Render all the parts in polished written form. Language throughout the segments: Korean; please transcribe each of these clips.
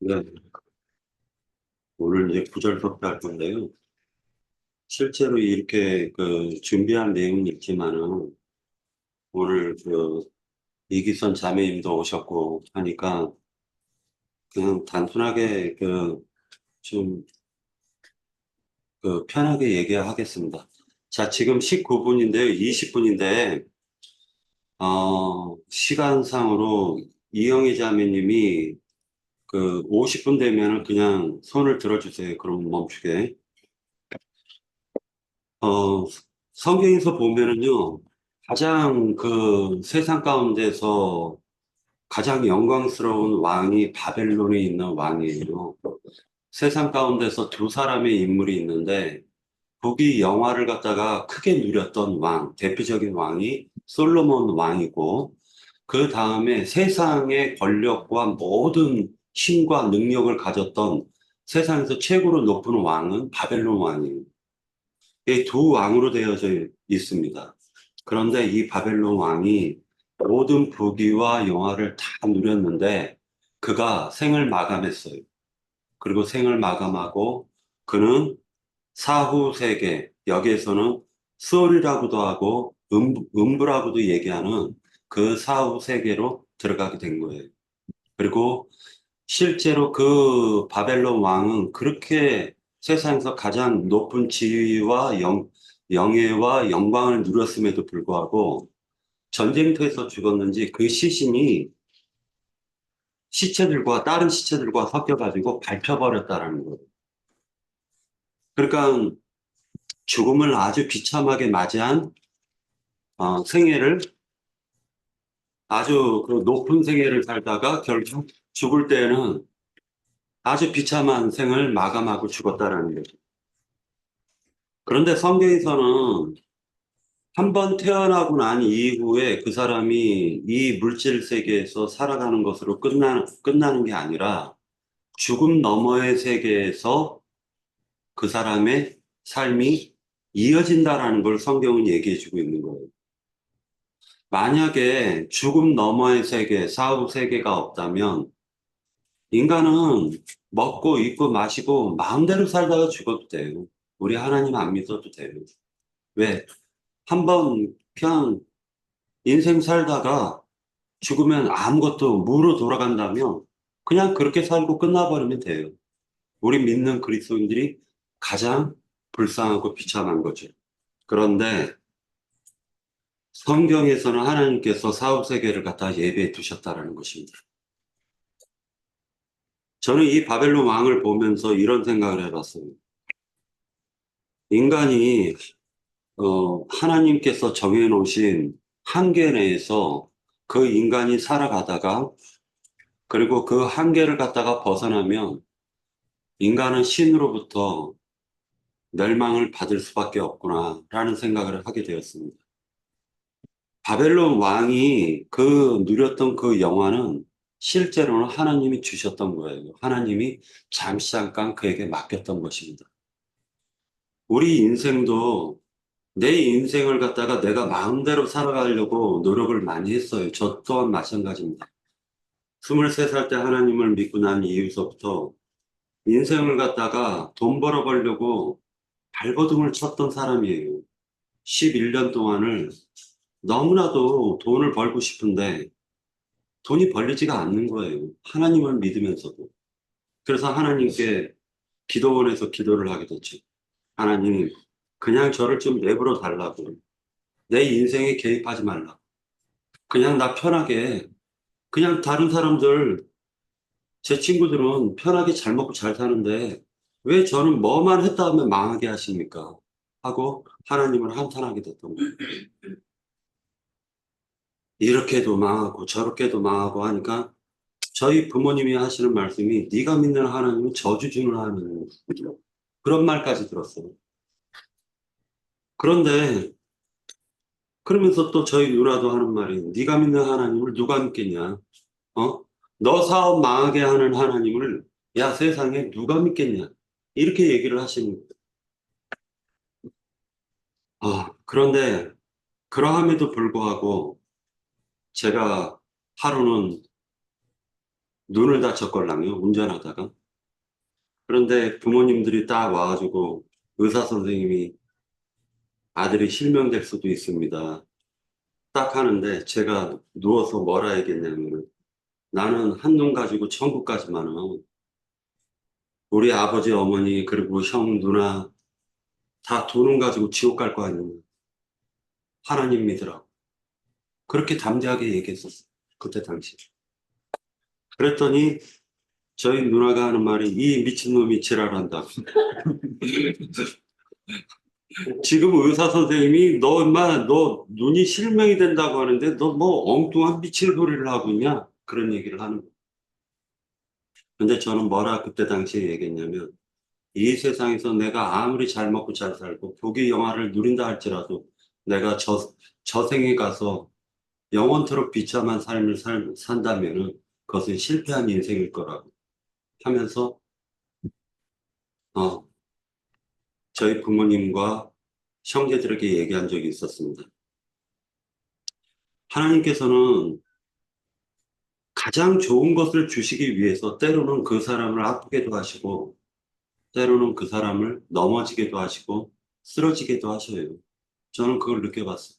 네, 오늘 이제 구절 수업할 건데요. 실제로 이렇게 준비한 내용이 있지만은 오늘 이기선 자매님도 오셨고 하니까 그냥 단순하게 좀 편하게 얘기하겠습니다. 자, 지금 19분인데요. 20분인데 시간상으로 이영희 자매님이 50분 되면은 그냥 손을 들어주세요. 그럼 멈추게. 어, 성경에서 보면은요, 가장 세상 가운데서 가장 영광스러운 왕이 바벨론에 있는 왕이에요. 세상 가운데서 두 사람의 인물이 있는데, 거기 영화를 갖다가 크게 누렸던 왕, 대표적인 왕이 솔로몬 왕이고, 그 다음에 세상의 권력과 모든 힘과 능력을 가졌던 세상에서 최고로 높은 왕은 바벨론 왕이에요. 이 두 왕으로 되어져 있습니다. 그런데 이 바벨론 왕이 모든 부귀와 영화를 다 누렸는데 그가 생을 마감했어요. 그리고 생을 마감하고 그는 사후 세계, 여기에서는 수월이라고도 하고 음부라고도 얘기하는 그 사후 세계로 들어가게 된 거예요. 그리고 실제로 그 바벨론 왕은 그렇게 세상에서 가장 높은 지위와 영예와 영광을 누렸음에도 불구하고 전쟁터에서 죽었는지 그 시신이 시체들과 다른 시체들과 섞여가지고 밟혀버렸다라는 거예요. 그러니까 죽음을 아주 비참하게 맞이한 생애를 아주 그 높은 생애를 살다가 결국 죽을 때는 아주 비참한 생을 마감하고 죽었다라는 거죠. 그런데 성경에서는 한 번 태어나고 난 이후에 그 사람이 이 물질 세계에서 살아가는 것으로 끝나는 게 아니라 죽음 너머의 세계에서 그 사람의 삶이 이어진다라는 걸 성경은 얘기해 주고 있는 거예요. 만약에 죽음 너머의 세계, 사후 세계가 없다면 인간은 먹고 입고 마시고 마음대로 살다가 죽어도 돼요. 우리 하나님 안 믿어도 돼요. 왜? 한번 그냥 인생 살다가 죽으면 아무것도 무로 돌아간다면 그냥 그렇게 살고 끝나버리면 돼요. 우리 믿는 그리스도인들이 가장 불쌍하고 비참한 거죠. 그런데 성경에서는 하나님께서 사후세계를 갖다 예배해 두셨다라는 것입니다. 저는 이 바벨론 왕을 보면서 이런 생각을 해봤어요. 인간이 하나님께서 정해놓으신 한계 내에서 그 인간이 살아가다가 그리고 그 한계를 갖다가 벗어나면 인간은 신으로부터 멸망을 받을 수밖에 없구나라는 생각을 하게 되었습니다. 바벨론 왕이 누렸던 그 영화는 실제로는 하나님이 주셨던 거예요. 하나님이 잠시 잠깐 그에게 맡겼던 것입니다. 우리 인생도 내 인생을 갖다가 내가 마음대로 살아가려고 노력을 많이 했어요. 저 또한 마찬가지입니다. 23살 때 하나님을 믿고 난 이후서부터 인생을 갖다가 돈 벌어보려고 발버둥을 쳤던 사람이에요. 11년 동안을 너무나도 돈을 벌고 싶은데 돈이 벌리지가 않는 거예요. 하나님을 믿으면서도. 그래서 하나님께 기도원에서 기도를 하게 됐죠. 하나님, 그냥 저를 좀 내버려 달라고. 내 인생에 개입하지 말라. 그냥 나 편하게, 그냥 다른 사람들, 제 친구들은 편하게 잘 먹고 잘 사는데 왜 저는 뭐만 했다 하면 망하게 하십니까? 하고 하나님을 한탄하게 됐던 거예요. 이렇게도 망하고 저렇게도 망하고 하니까 저희 부모님이 하시는 말씀이 네가 믿는 하나님은 저주 주는 하나님 그런 말까지 들었어요. 그런데 그러면서 또 저희 누나도 하는 말이 네가 믿는 하나님을 누가 믿겠냐? 어? 너 사업 망하게 하는 하나님을 야 세상에 누가 믿겠냐? 이렇게 얘기를 하시는 거예요. 그런데 그러함에도 불구하고 제가 하루는 눈을 다쳤걸랑요, 운전하다가. 그런데 부모님들이 딱 와가지고 의사 선생님이 아들이 실명될 수도 있습니다. 딱 하는데 제가 누워서 뭐라 얘기했냐면 나는 한눈 가지고 천국까지만은 우리 아버지, 어머니, 그리고 형, 누나 다 두 눈 가지고 지옥 갈 거 아니에요. 하나님 믿으라고. 그렇게 담대하게 얘기했었어요. 그때 당시. 그랬더니 저희 누나가 하는 말이 이 미친놈이 지랄한다. 지금 의사 선생님이 너 엄마 너 눈이 실명이 된다고 하는데 너 뭐 엉뚱한 미친 소리를 하고 있냐? 그런 얘기를 하는 거예요. 근데 저는 뭐라 그때 당시에 얘기했냐면 이 세상에서 내가 아무리 잘 먹고 잘 살고 부귀 영화를 누린다 할지라도 내가 저 생에 가서 영원토록 비참한 삶을 산다면은 그것은 실패한 인생일 거라고 하면서 어, 저희 부모님과 형제들에게 얘기한 적이 있었습니다. 하나님께서는 가장 좋은 것을 주시기 위해서 때로는 그 사람을 아프게도 하시고 때로는 그 사람을 넘어지게도 하시고 쓰러지게도 하셔요. 저는 그걸 느껴봤어요.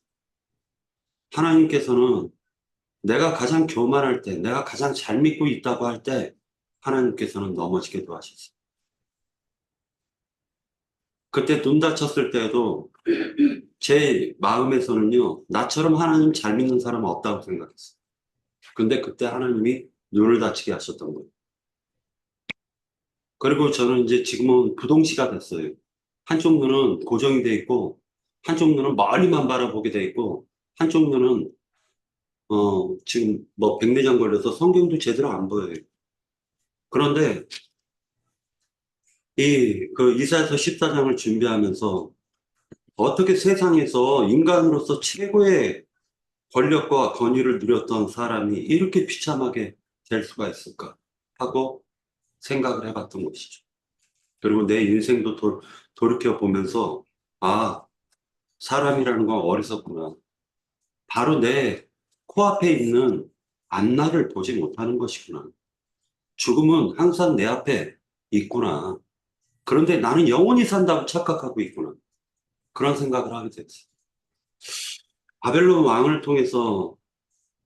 하나님께서는 내가 가장 교만할 때, 내가 가장 잘 믿고 있다고 할 때 하나님께서는 넘어지게도 하셨어요. 그때 눈 다쳤을 때도 제 마음에서는요, 나처럼 하나님 잘 믿는 사람은 없다고 생각했어요. 근데 그때 하나님이 눈을 다치게 하셨던 거예요. 그리고 저는 이제 지금은 부동시가 됐어요. 한쪽 눈은 고정이 돼 있고, 한쪽 눈은 멀리만 바라보게 돼 있고, 한쪽 눈은, 지금 뭐 백내장 걸려서 성경도 제대로 안 보여요. 그런데 그 이사야서 14장을 준비하면서 어떻게 세상에서 인간으로서 최고의 권력과 권위를 누렸던 사람이 이렇게 비참하게 될 수가 있을까 하고 생각을 해봤던 것이죠. 그리고 내 인생도 돌이켜 보면서 아, 사람이라는 건 어리석구나. 바로 내 코앞에 있는 앞날을 보지 못하는 것이구나. 죽음은 항상 내 앞에 있구나. 그런데 나는 영원히 산다고 착각하고 있구나. 그런 생각을 하게 됐어요. 바벨론 왕을 통해서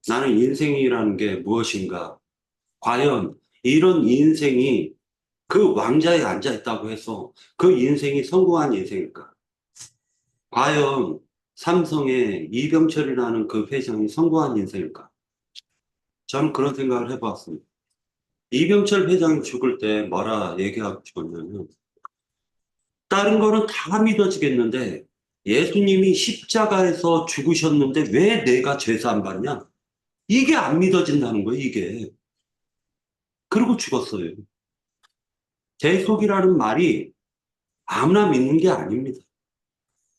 나는 인생이라는 게 무엇인가? 과연 이런 인생이 그 왕자에 앉아 있다고 해서 그 인생이 성공한 인생일까? 과연 삼성의 이병철이라는 그 회장이 성공한 인생일까? 저는 그런 생각을 해보았습니다. 이병철 회장이 죽을 때 뭐라 얘기하고 죽었냐면 다른 거는 다 믿어지겠는데 예수님이 십자가에서 죽으셨는데 왜 내가 죄사 안 받냐? 이게 안 믿어진다는 거예요, 이게. 그리고 죽었어요. 대속이라는 말이 아무나 믿는 게 아닙니다.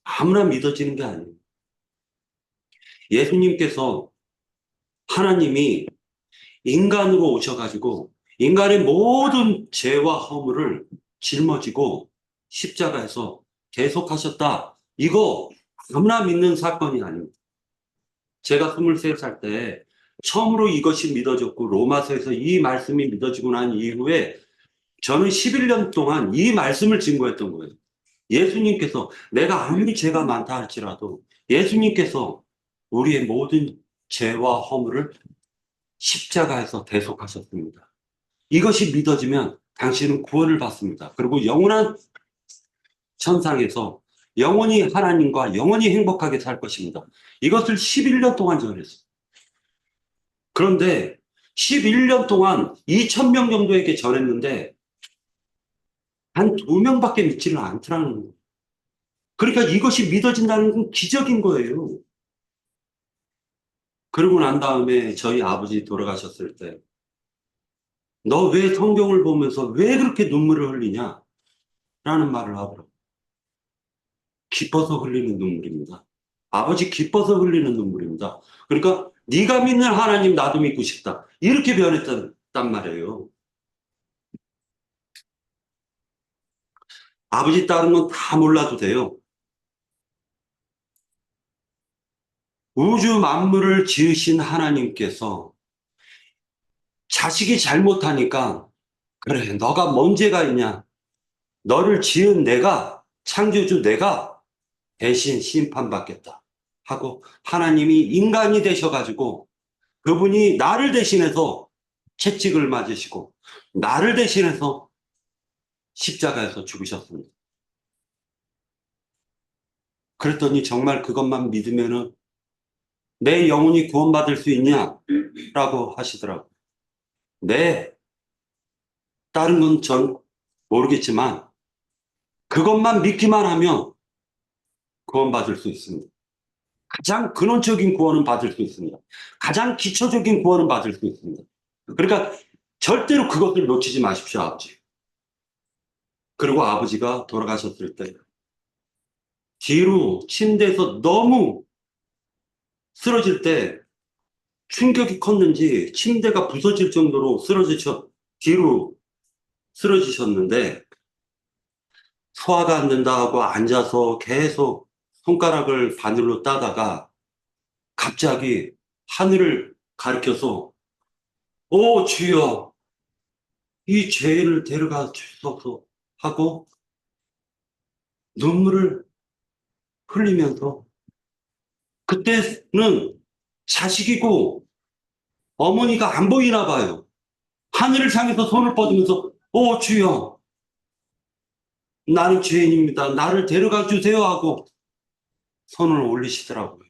아무나 믿어지는 게 아니에요. 예수님께서 하나님이 인간으로 오셔가지고 인간의 모든 죄와 허물을 짊어지고 십자가에서 대속하셨다. 이거 아무나 믿는 사건이 아닙니다. 제가 23살 때 처음으로 이것이 믿어졌고 로마서에서 이 말씀이 믿어지고 난 이후에 저는 11년 동안 이 말씀을 증거했던 거예요. 예수님께서 내가 아무리 죄가 많다 할지라도 예수님께서 우리의 모든 죄와 허물을 십자가에서 대속하셨습니다. 이것이 믿어지면 당신은 구원을 받습니다. 그리고 영원한 천상에서 영원히 하나님과 영원히 행복하게 살 것입니다. 이것을 11년 동안 전했어요. 그런데 11년 동안 2,000명 정도에게 전했는데 한 2명밖에 믿지를 않더라는 거예요. 그러니까 이것이 믿어진다는 건 기적인 거예요. 그러고 난 다음에 저희 아버지 돌아가셨을 때, 너 왜 성경을 보면서 왜 그렇게 눈물을 흘리냐? 라는 말을 하더라고요. 기뻐서 흘리는 눈물입니다. 아버지 기뻐서 흘리는 눈물입니다. 그러니까 네가 믿는 하나님 나도 믿고 싶다. 이렇게 변했단 말이에요. 아버지 다른 건 다 몰라도 돼요. 우주 만물을 지으신 하나님께서 자식이 잘못하니까, 그래, 너가 뭔 죄가 있냐? 너를 지은 내가, 창조주 내가 대신 심판받겠다 하고 하나님이 인간이 되셔가지고 그분이 나를 대신해서 채찍을 맞으시고 나를 대신해서 십자가에서 죽으셨습니다. 그랬더니 정말 그것만 믿으면은 내 영혼이 구원받을 수 있냐라고 하시더라고요. 네, 다른 건 전 모르겠지만 그것만 믿기만 하면 구원받을 수 있습니다. 가장 근원적인 구원은 받을 수 있습니다. 가장 기초적인 구원은 받을 수 있습니다. 그러니까 절대로 그것을 놓치지 마십시오, 아버지. 그리고 아버지가 돌아가셨을 때 뒤로 침대에서 너무 쓰러질 때 충격이 컸는지 침대가 부서질 정도로 뒤로 쓰러지셨는데 소화가 안 된다 하고 앉아서 계속 손가락을 바늘로 따다가 갑자기 하늘을 가리켜서 오 주여 이 죄인을 데려가 주소서 하고 눈물을 흘리면서 그때는 자식이고 어머니가 안 보이나 봐요. 하늘을 향해서 손을 뻗으면서 오 주여 나는 죄인입니다. 나를 데려가 주세요 하고 손을 올리시더라고요.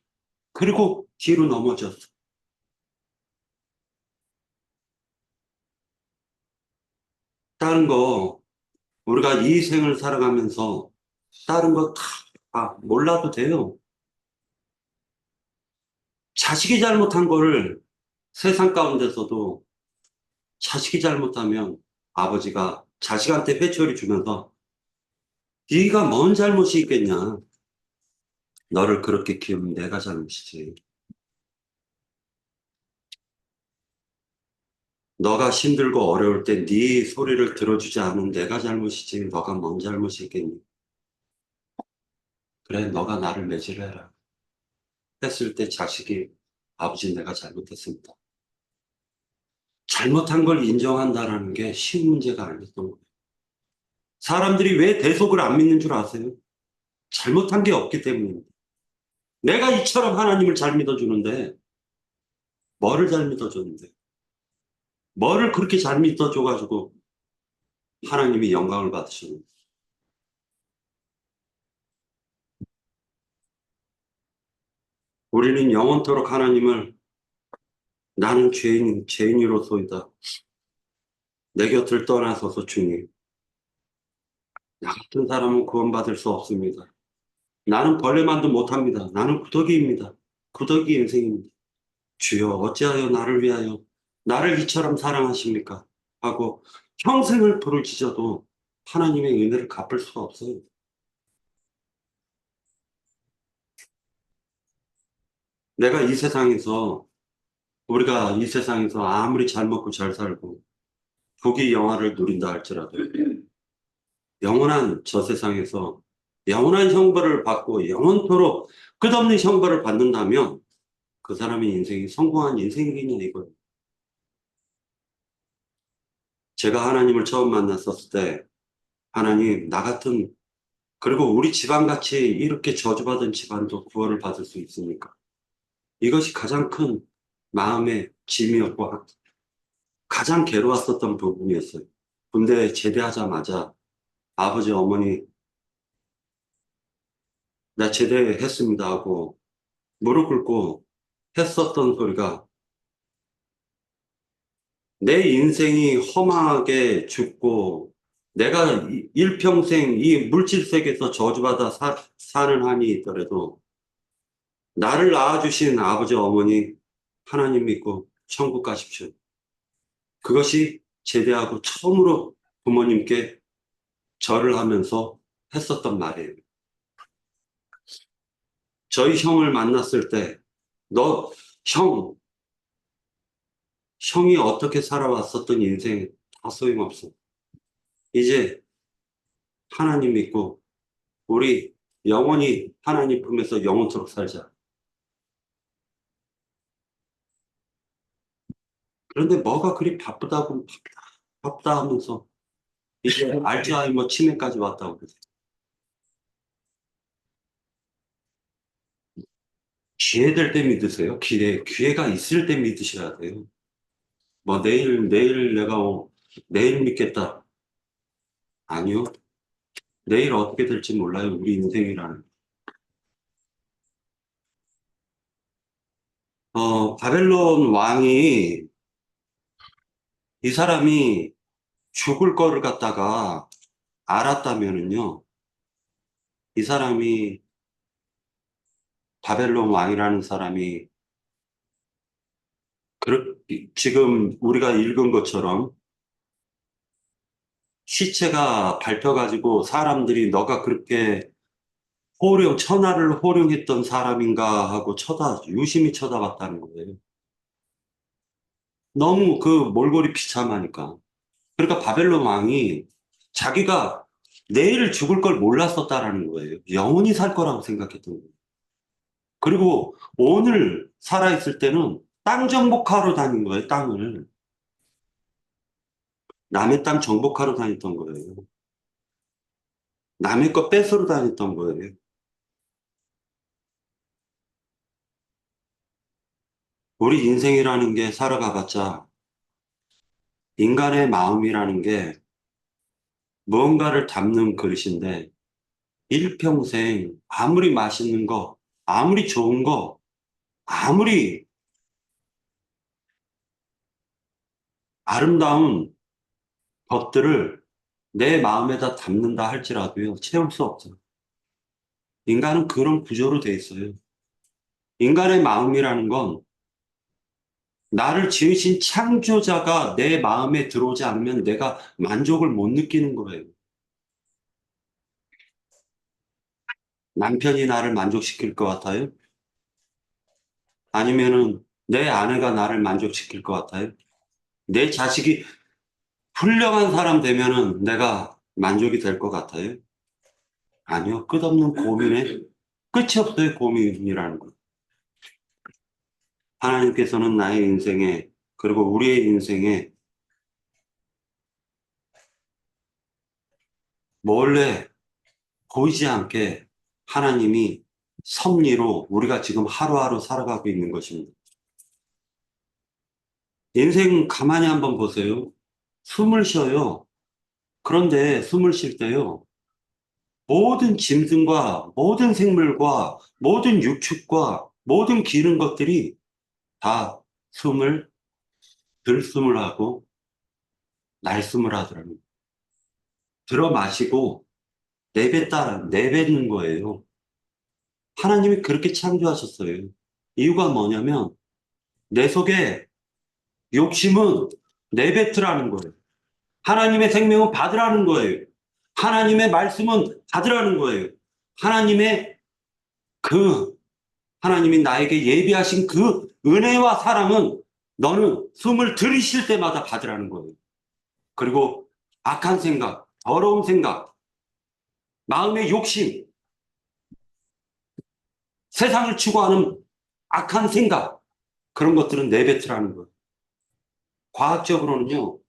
그리고 뒤로 넘어졌어. 다른 거 우리가 이 생을 살아가면서 다른 거 다 몰라도 돼요. 자식이 잘못한 거를 세상 가운데서도 자식이 잘못하면 아버지가 자식한테 회초리 주면서 네가 뭔 잘못이 있겠냐. 너를 그렇게 키우면 내가 잘못이지. 너가 힘들고 어려울 때 네 소리를 들어주지 않은 내가 잘못이지. 너가 뭔 잘못이 있겠니. 그래 너가 나를 매질해라. 했을 때 자식이 아버지 내가 잘못했습니다. 잘못한 걸 인정한다라는 게 쉬운 문제가 아니었던 거예요. 사람들이 왜 대속을 안 믿는 줄 아세요? 잘못한 게 없기 때문입니다. 내가 이처럼 하나님을 잘 믿어주는데 뭐를 잘 믿어줬는데 뭐를 그렇게 잘 믿어줘가지고 하나님이 영광을 받으시는 우리는 영원토록 하나님을 나는 죄인으로소이다. 내 곁을 떠나서서 주님, 나 같은 사람은 구원받을 수 없습니다. 나는 벌레만도 못합니다. 나는 구더기입니다. 구더기 인생입니다. 주여 어찌하여 나를 위하여 나를 이처럼 사랑하십니까? 하고 평생을 부르짖어도 하나님의 은혜를 갚을 수가 없어요. 내가 이 세상에서 우리가 이 세상에서 아무리 잘 먹고 잘 살고 부귀 영화를 누린다 할지라도 영원한 저 세상에서 영원한 형벌을 받고 영원토록 끝없는 형벌을 받는다면 그 사람의 인생이 성공한 인생이겠냐 이거예요. 제가 하나님을 처음 만났었을 때 하나님 나 같은 그리고 우리 집안같이 이렇게 저주받은 집안도 구원을 받을 수 있습니까? 이것이 가장 큰 마음의 짐이었고 가장 괴로웠었던 부분이었어요. 군대 제대하자마자 아버지 어머니 나 제대했습니다 하고 무릎 꿇고 했었던 소리가 내 인생이 험하게 죽고 내가 일평생 이 물질 세계에서 저주받아 사는 한이 있더라도 나를 낳아주신 아버지 어머니 하나님 믿고 천국 가십시오. 그것이 제대하고 처음으로 부모님께 절을 하면서 했었던 말이에요. 저희 형을 만났을 때 너 형, 형이 어떻게 살아왔었던 인생 다 소용없어. 이제 하나님 믿고 우리 영원히 하나님 품에서 영원토록 살자. 그런데 뭐가 그리 바쁘다고 바쁘다 하면서 이제 알츠하이머 치매까지 왔다고 그러세요. 기회 될 때 믿으세요. 기회가 있을 때 믿으셔야 돼요. 뭐 내일 내가 내일 믿겠다. 아니요. 내일 어떻게 될지 몰라요. 우리 인생이라는. 바벨론 왕이 이 사람이 죽을 거를 갖다가 알았다면은요. 이 사람이 바벨론 왕이라는 사람이 지금 우리가 읽은 것처럼 시체가 밟혀가지고 사람들이 너가 그렇게 천하를 호령했던 사람인가 하고 유심히 쳐다봤다는 거예요. 너무 그 몰골이 비참하니까. 그러니까 바벨론 왕이 자기가 내일 죽을 걸 몰랐었다라는 거예요. 영원히 살 거라고 생각했던 거예요. 그리고 오늘 살아있을 때는 땅 정복하러 다닌 거예요, 땅을. 남의 땅 정복하러 다녔던 거예요. 남의 거 뺏으러 다녔던 거예요. 우리 인생이라는 게 살아가봤자 인간의 마음이라는 게 무언가를 담는 그릇인데 일평생 아무리 맛있는 거, 아무리 좋은 거, 아무리 아름다운 것들을 내 마음에다 담는다 할지라도요, 채울 수 없어요. 인간은 그런 구조로 돼 있어요. 인간의 마음이라는 건 나를 지으신 창조자가 내 마음에 들어오지 않으면 내가 만족을 못 느끼는 거예요. 남편이 나를 만족시킬 것 같아요? 아니면은 내 아내가 나를 만족시킬 것 같아요? 내 자식이 훌륭한 사람 되면은 내가 만족이 될 것 같아요? 아니요. 끝없는 고민에 끝이 없어요. 고민이라는 거. 하나님께서는 나의 인생에 그리고 우리의 인생에 몰래 보이지 않게 하나님이 섭리로 우리가 지금 하루하루 살아가고 있는 것입니다. 인생 가만히 한번 보세요. 숨을 쉬어요. 그런데 숨을 쉴 때요. 모든 짐승과 모든 생물과 모든 육축과 모든 기른 것들이 다 숨을 들숨을 하고 날숨을 하더라고요. 들어 마시고 내뱉는 거예요. 하나님이 그렇게 창조하셨어요. 이유가 뭐냐면 내 속에 욕심은 내뱉으라는 거예요. 하나님의 생명은 받으라는 거예요. 하나님의 말씀은 받으라는 거예요. 하나님의 그 하나님이 나에게 예비하신 그 은혜와 사랑은 너는 숨을 들이쉴 때마다 받으라는 거예요. 그리고 악한 생각, 더러운 생각, 마음의 욕심, 세상을 추구하는 악한 생각, 그런 것들은 내뱉으라는 거예요. 과학적으로는요,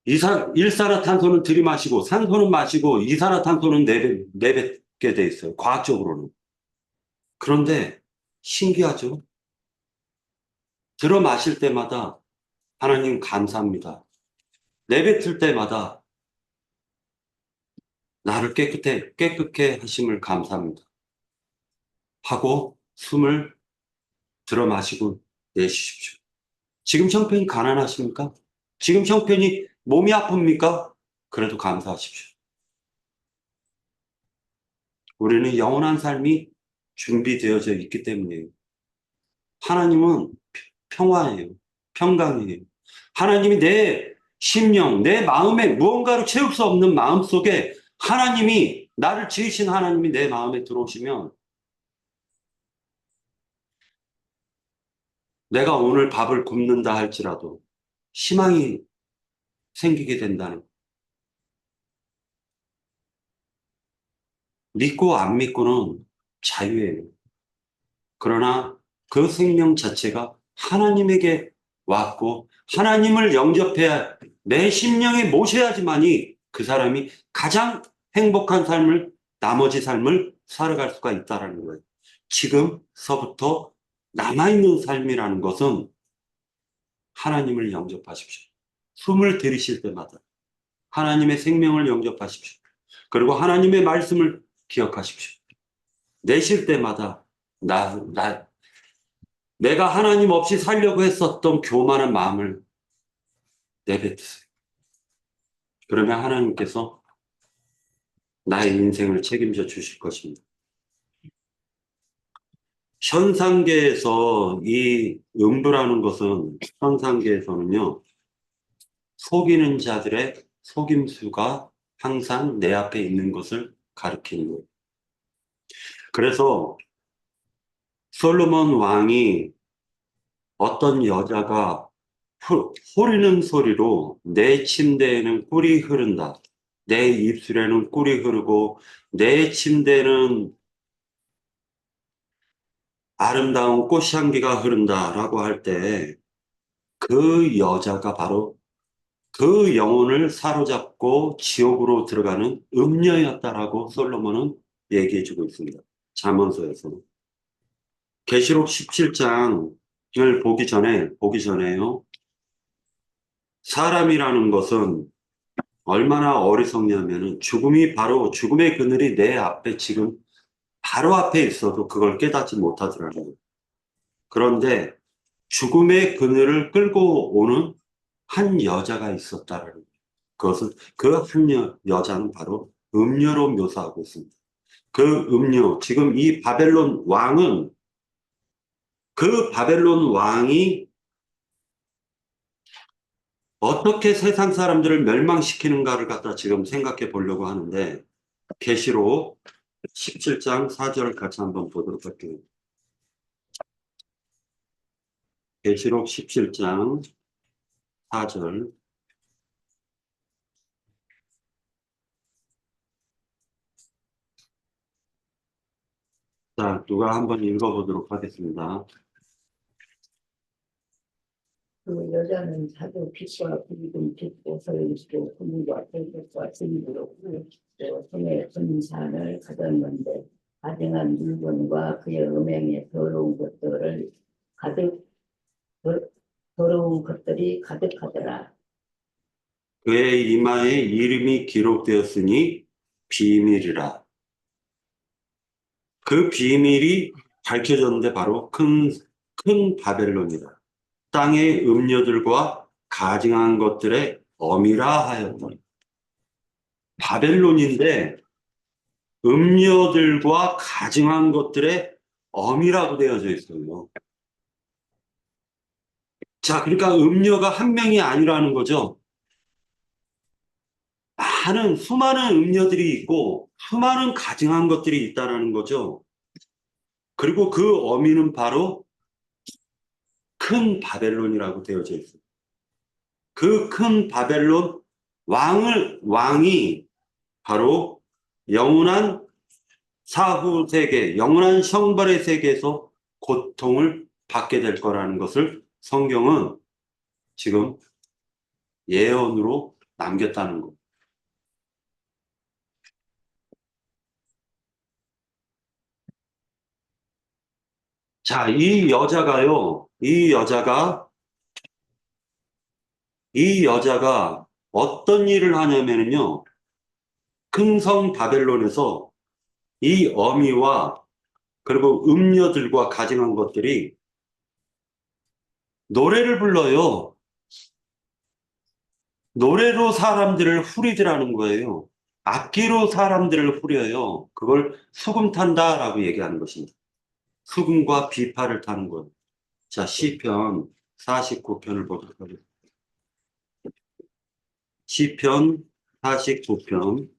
일산화탄소는 들이마시고 산소는 마시고 이산화탄소는 내뱉게 돼 있어요. 과학적으로는. 그런데 신기하죠? 들어 마실 때마다 하나님 감사합니다. 내뱉을 때마다 나를 깨끗게 하심을 감사합니다. 하고 숨을 들어 마시고 내쉬십시오. 지금 형편이 가난하십니까? 지금 형편이 몸이 아픕니까? 그래도 감사하십시오. 우리는 영원한 삶이 준비되어져 있기 때문이에요. 하나님은 평화예요. 평강이에요. 하나님이 내 심령, 내 마음에 무언가로 채울 수 없는 마음 속에 하나님이 나를 지으신 하나님이 내 마음에 들어오시면 내가 오늘 밥을 굶는다 할지라도 희망이 생기게 된다는 믿고 안 믿고는 자유예요. 그러나 그 생명 자체가 하나님에게 왔고 하나님을 영접해야 내 심령에 모셔야지만이 그 사람이 가장 행복한 삶을 나머지 삶을 살아갈 수가 있다라는 거예요. 지금서부터 남아있는 삶이라는 것은 하나님을 영접하십시오. 숨을 들이실 때마다 하나님의 생명을 영접하십시오. 그리고 하나님의 말씀을 기억하십시오. 내쉴 때마다 내가 하나님 없이 살려고 했었던 교만한 마음을 내뱉으세요. 그러면 하나님께서 나의 인생을 책임져 주실 것입니다. 현상계에서 이 음부라는 것은 현상계에서는요, 속이는 자들의 속임수가 항상 내 앞에 있는 것을 가리키는 거예요. 그래서 솔로몬 왕이 어떤 여자가 호리는 소리로 내 침대에는 꿀이 흐른다. 내 입술에는 꿀이 흐르고 내 침대는 아름다운 꽃향기가 흐른다라고 할 때 그 여자가 바로 그 영혼을 사로잡고 지옥으로 들어가는 음녀였다라고 솔로몬은 얘기해주고 있습니다. 잠언서에서. 계시록 17장을 보기 전에요. 사람이라는 것은 얼마나 어리석냐면은 죽음의 그늘이 내 앞에 지금 바로 앞에 있어도 그걸 깨닫지 못하더라는 거예요. 그런데 죽음의 그늘을 끌고 오는 한 여자가 있었다라는 거예요. 그것은 그 한 여자는 바로 음녀로 묘사하고 있습니다. 그 음녀, 지금 이 바벨론 왕은 그 바벨론 왕이 어떻게 세상 사람들을 멸망시키는가를 갖다 지금 생각해 보려고 하는데 계시록 17장 4절 같이 한번 보도록 할게요. 계시록 17장 4절. 자, 누가 한번 읽어보도록 하겠습니다. 그 여자는 자주 빛과 붉은 빛 옷을 입고 금과 백과 진주로 또 손에 금산을 가졌는데 가증한 물건과 그의 음행에 더- 더러운 것들이 가득하더라. 그의 이마에 이름이 기록되었으니 비밀이라. 그 비밀이 밝혀졌는데 바로 큰 바벨론이다. 땅의 음녀들과 가증한 것들의 어미라 하였다. 바벨론인데 음녀들과 가증한 것들의 어미라고 되어져 있어요. 자, 그러니까 음녀가 한 명이 아니라는 거죠. 수많은 음녀들이 있고 수많은 가증한 것들이 있다는 거죠. 그리고 그 어미는 바로 큰 바벨론이라고 되어져 있어요. 그 큰 바벨론 왕이 바로 영원한 사후 세계, 영원한 형벌의 세계에서 고통을 받게 될 거라는 것을 성경은 지금 예언으로 남겼다는 거. 자, 이 여자가 어떤 일을 하냐면요. 큰 성 바벨론에서 이 어미와 그리고 음녀들과 가증한 것들이 노래를 불러요. 노래로 사람들을 후리더라는 거예요. 악기로 사람들을 후려요. 그걸 수금 탄다라고 얘기하는 것입니다. 수금과 비파를 타는 것. 자, 시편 49편을 보도록 하겠습니다. 시편 49편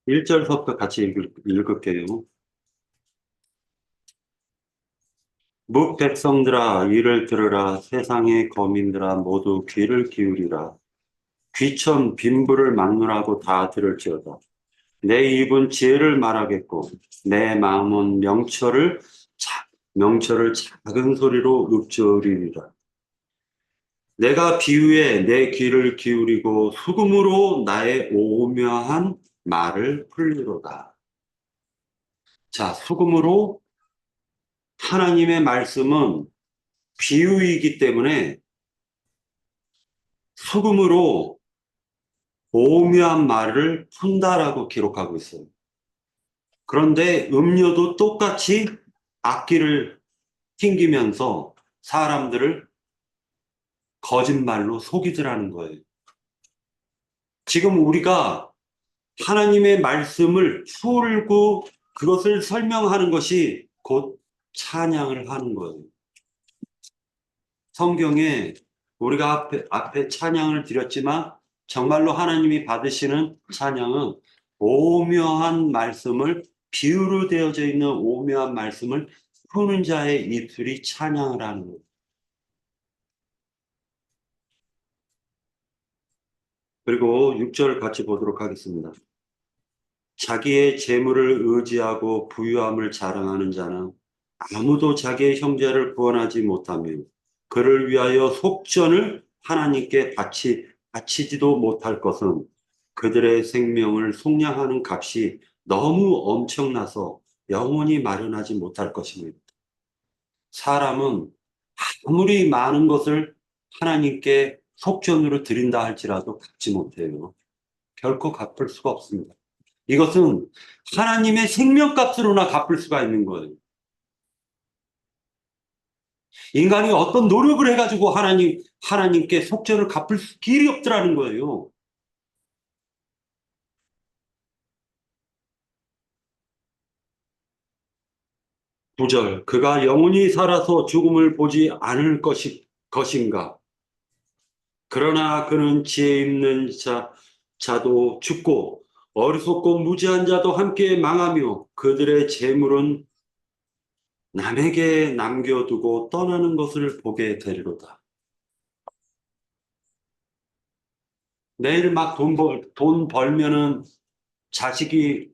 1절부터 같이 읽을게요. 뭇 백성들아 이를 들으라 세상의 거민들아 모두 귀를 기울이라 귀천 빈부를 막론하고 다 들을지어다. 내 입은 지혜를 말하겠고 내 마음은 명철을 작은 소리로 읊조리리라. 내가 비유에 내 귀를 기울이고 수금으로 나의 오묘한 말을 풀리로다. 자, 수금으로 하나님의 말씀은 비유이기 때문에 수금으로 오묘한 말을 푼다라고 기록하고 있어요. 그런데 음료도 똑같이 악기를 튕기면서 사람들을 거짓말로 속이더라는 거예요. 지금 우리가 하나님의 말씀을 풀고 그것을 설명하는 것이 곧 찬양을 하는 거예요. 성경에 우리가 앞에 찬양을 드렸지만 정말로 하나님이 받으시는 찬양은 오묘한 말씀을 비유로 되어져 있는 오묘한 말씀을 푸는 자의 입술이 찬양을 하는 거예요. 그리고 6절 같이 보도록 하겠습니다. 자기의 재물을 의지하고 부유함을 자랑하는 자는 아무도 자기의 형제를 구원하지 못하며 그를 위하여 속전을 하나님께 바치지도 못할 것은 그들의 생명을 속량하는 값이 너무 엄청나서 영원히 마련하지 못할 것입니다. 사람은 아무리 많은 것을 하나님께 속전으로 드린다 할지라도 갚지 못해요. 결코 갚을 수가 없습니다. 이것은 하나님의 생명값으로나 갚을 수가 있는 거예요. 인간이 어떤 노력을 해가지고 하나님께 속전을 갚을 길이 없더라는 거예요. 구절 그가 영원히 살아서 죽음을 보지 않을 것인가. 그러나 그는 지혜 있는 자도 죽고 어리석고 무지한 자도 함께 망하며 그들의 재물은 남에게 남겨두고 떠나는 것을 보게 되리로다. 내일 막 돈 벌면은 자식이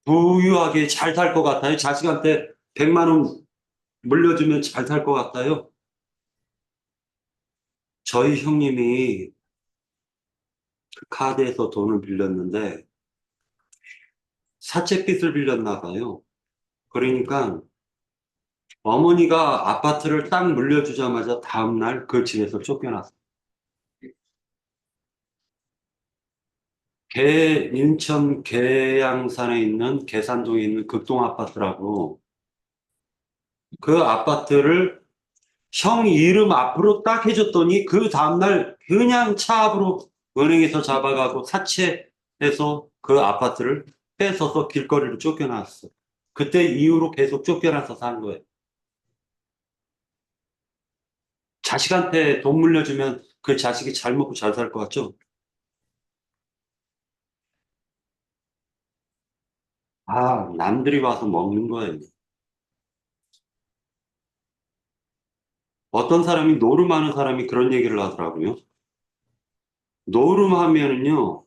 부유하게 잘 살 것 같아요. 자식한테 100만 원 물려주면 잘 살 것 같아요. 저희 형님이 그 카드에서 돈을 빌렸는데 사채빚을 빌렸나 봐요. 그러니까 어머니가 아파트를 딱 물려주자마자 다음날 그 집에서 쫓겨났어요. 인천 계양산에 있는 계산동에 있는 극동 아파트라고 그 아파트를 형 이름 앞으로 딱 해줬더니 그 다음날 그냥 차 앞으로 은행에서 잡아가고 사채해서 그 아파트를 뺏어서 길거리로 쫓겨났어. 그때 이후로 계속 쫓겨나서 산 거예요. 자식한테 돈 물려주면 그 자식이 잘 먹고 잘 살 것 같죠? 아, 남들이 와서 먹는 거예요. 어떤 사람이 노름하는 사람이 그런 얘기를 하더라고요. 노름하면은요,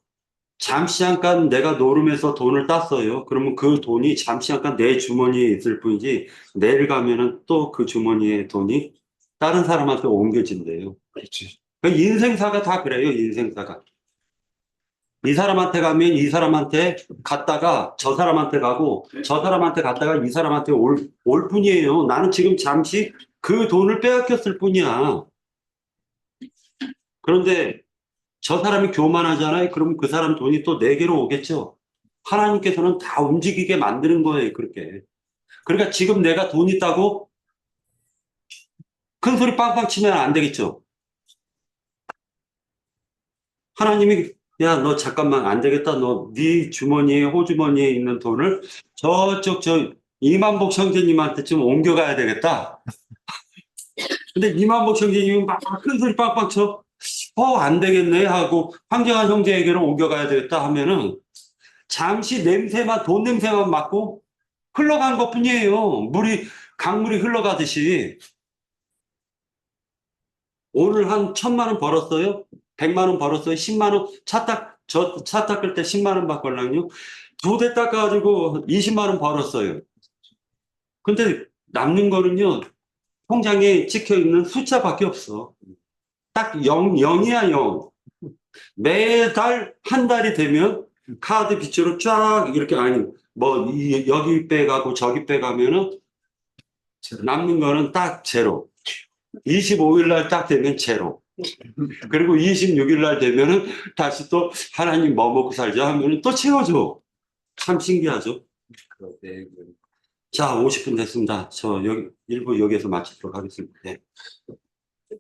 잠시 잠깐 내가 노름해서 돈을 땄어요. 그러면 그 돈이 잠시 잠깐 내 주머니에 있을 뿐이지, 내일 가면은 또 그 주머니에 돈이 다른 사람한테 옮겨진대요. 그렇지. 그러니까 인생사가 다 그래요, 인생사가. 이 사람한테 가면 이 사람한테 갔다가 저 사람한테 가고 저 사람한테 갔다가 이 사람한테 올 뿐이에요. 나는 지금 잠시 그 돈을 빼앗겼을 뿐이야. 그런데 저 사람이 교만하잖아요. 그러면 그 사람 돈이 또 내게로 오겠죠. 하나님께서는 다 움직이게 만드는 거예요, 그렇게. 그러니까 지금 내가 돈 있다고 큰 소리 빵빵 치면 안 되겠죠. 하나님이 야, 너 잠깐만 안 되겠다. 너 네 주머니에 호주머니에 있는 돈을 저쪽 이만복 형제님한테 좀 옮겨가야 되겠다. 근데 이만복 형제님이 막 큰 소리 빵빵 쳐. 안 되겠네 하고 황정한 형제에게로 옮겨가야 되겠다 하면은 잠시 돈 냄새만 맡고 흘러간 것뿐이에요. 강물이 흘러가듯이. 오늘 한 1,000만 원 벌었어요. 100만 원 벌었어요. 10만 원 차 닦을 때 10만 원 받걸랑요. 2대 닦아가지고 20만 원 벌었어요. 근데 남는 거는요, 통장에 찍혀 있는 숫자밖에 없어. 딱 0이야, 0. 매달 한 달이 되면 카드 빚으로 쫙 이렇게, 아니, 뭐, 여기 빼가고 저기 빼가면은 남는 거는 딱 제로. 25일 날 딱 되면 제로. 그리고 26일 날 되면은 다시 또 하나님 뭐 먹고 살자 하면은 또 채워줘. 참 신기하죠? 네. 자, 50분 됐습니다. 저 여기, 일부 여기에서 마치도록 하겠습니다. 네.